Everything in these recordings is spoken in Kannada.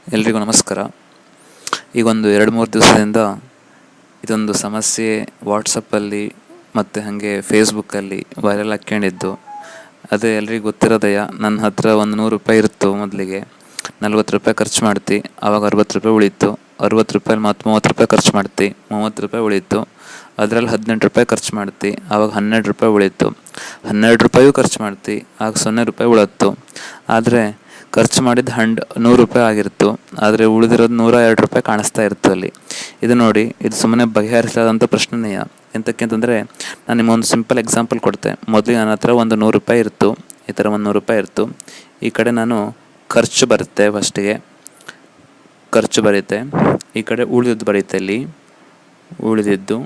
ಎಲ್ರಿಗೂ ನಮಸ್ಕಾರ. ಈಗೊಂದು 2-3 ದಿವಸದಿಂದ ಇದೊಂದು ಸಮಸ್ಯೆ ವಾಟ್ಸಪ್ಪಲ್ಲಿ ಮತ್ತು ಹಾಗೆ ಫೇಸ್ಬುಕ್ಕಲ್ಲಿ ವೈರಲ್ ಹಾಕ್ಕೊಂಡಿದ್ದು. ಅದೇ ಎಲ್ರಿಗೂ ಗೊತ್ತಿರೋದೆಯ, ನನ್ನ ಹತ್ರ ಒಂದು 100 ರೂಪಾಯಿ ಇತ್ತು. ಮೊದಲಿಗೆ 40 ರೂಪಾಯಿ ಖರ್ಚು ಮಾಡ್ತಿ, ಆವಾಗ 60 ರೂಪಾಯಿ ಉಳಿತು. 60 ರೂಪಾಯಲ್ಲಿ ಮತ್ತು 30 ರೂಪಾಯಿ ಖರ್ಚು ಮಾಡ್ತಿ, 30 ರೂಪಾಯಿ ಉಳಿತು. ಅದರಲ್ಲಿ 18 ರೂಪಾಯಿ ಖರ್ಚು ಮಾಡ್ತಿ, ಆವಾಗ 12 ರೂಪಾಯಿ ಉಳಿತು. 12 ರೂಪಾಯೂ ಖರ್ಚು ಮಾಡ್ತಿ, ಆಗ 0 ರೂಪಾಯಿ ಉಳಿತು. ಆದರೆ ಖರ್ಚು ಮಾಡಿದ್ದು 100 ರೂಪಾಯಿ ಆಗಿರ್ತು, ಆದರೆ ಉಳಿದಿರೋದು 102 ರೂಪಾಯಿ ಕಾಣಿಸ್ತಾ ಇರ್ತು ಅಲ್ಲಿ. ಇದು ನೋಡಿ, ಇದು ಸುಮ್ಮನೆ ಬಗೆಹರಿಸಲಾದಂಥ ಪ್ರಶ್ನೆಯ. ಎಂತಕ್ಕೆ ಅಂತಂದರೆ, ನಾನು ನಿಮ್ಮೊಂದು ಸಿಂಪಲ್ ಎಕ್ಸಾಂಪಲ್ ಕೊಡ್ತೆ. ಮೊದಲಿಗೆ ನನ್ನ ಹತ್ರ ಒಂದು 100 ರೂಪಾಯಿ ಇತ್ತು, ಈ ಥರ ಒಂದು 100 ರೂಪಾಯಿ ಇತ್ತು. ಈ ಕಡೆ ನಾನು ಖರ್ಚು ಬರುತ್ತೆ, ಫಸ್ಟಿಗೆ ಖರ್ಚು ಬರುತ್ತೆ. ಈ ಕಡೆ ಉಳಿದಿದ್ದು ಬರುತ್ತೆ, ಇಲ್ಲಿ ಉಳಿದಿದ್ದು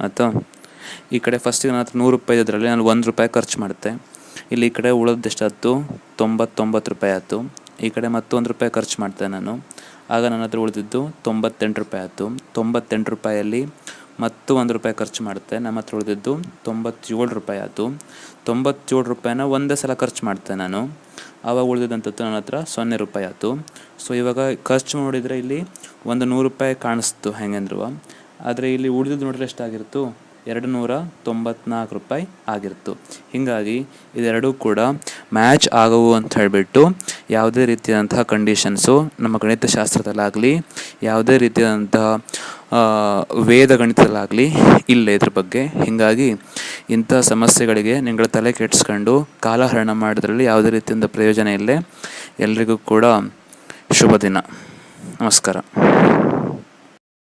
ಆಯಿತಾ. ಈ ಕಡೆ ಫಸ್ಟಿಗೆ ನನ್ನ ಹತ್ರ 100 ರೂಪಾಯಿ ಇದರಲ್ಲಿ ನಾನು 1 ರೂಪಾಯಿ ಖರ್ಚು ಮಾಡುತ್ತೆ. ಇಲ್ಲಿ ಈ ಕಡೆ ಉಳಿದಷ್ಟು ಎಷ್ಟಾಯ್ತು, 99 ರೂಪಾಯಿ ಆಯಿತು. ಈ ಕಡೆ ಮತ್ತು 1 ರೂಪಾಯಿ ಖರ್ಚು ಮಾಡ್ತೆ ನಾನು, ಆಗ ನನ್ನ ಹತ್ರ ಉಳಿದಿದ್ದು 98 ರೂಪಾಯಿ ಆಯಿತು. 98 ರೂಪಾಯಲ್ಲಿ ಮತ್ತು 1 ರೂಪಾಯಿ ಖರ್ಚು ಮಾಡುತ್ತೆ, ನಮ್ಮ ಹತ್ರ ಉಳಿದಿದ್ದು 97 ರೂಪಾಯಿ ಆಯಿತು. 97 ರೂಪಾಯಿನ ಒಂದೇ ಸಲ ಖರ್ಚು ಮಾಡ್ತೆ ನಾನು, ಆವಾಗ ಉಳಿದಿದ್ದಂಥದ್ದು ನನ್ನ ಹತ್ರ 0 ರೂಪಾಯಿ ಆಯಿತು. ಸೊ ಇವಾಗ ಖರ್ಚು ನೋಡಿದರೆ ಇಲ್ಲಿ ಒಂದು 100 ರೂಪಾಯಿ ಕಾಣಿಸ್ತು ಹೆಂಗಂದ್ರು, ಆದರೆ ಇಲ್ಲಿ ಉಳಿದಿದ್ದು ನೋಡಿದ್ರೆ ಎಷ್ಟಾಗಿರ್ತು, 294 ರೂಪಾಯಿ ಆಗಿರ್ತು. ಹೀಗಾಗಿ ಇದೆರಡೂ ಕೂಡ ಮ್ಯಾಚ್ ಆಗವು ಅಂತ ಹೇಳಿಬಿಟ್ಟು ಯಾವುದೇ ರೀತಿಯಾದಂತಹ ಕಂಡೀಷನ್ಸು ನಮ್ಮ ಗಣಿತಶಾಸ್ತ್ರದಲ್ಲಾಗಲಿ ಯಾವುದೇ ರೀತಿಯಾದಂತಹ ವೇದ ಗಣಿತದಲ್ಲಾಗಲಿ ಇಲ್ಲ ಇದ್ರ ಬಗ್ಗೆ. ಹೀಗಾಗಿ ಇಂಥ ಸಮಸ್ಯೆಗಳಿಗೆ ನಿಗಳ ತಲೆ ಕೆಡಿಸ್ಕೊಂಡು ಕಾಲಹರಣ ಮಾಡೋದ್ರಲ್ಲಿ ಯಾವುದೇ ರೀತಿಯಿಂದ ಪ್ರಯೋಜನ ಇಲ್ಲೇ. ಎಲ್ರಿಗೂ ಕೂಡ ಶುಭ ದಿನ. ನಮಸ್ಕಾರ.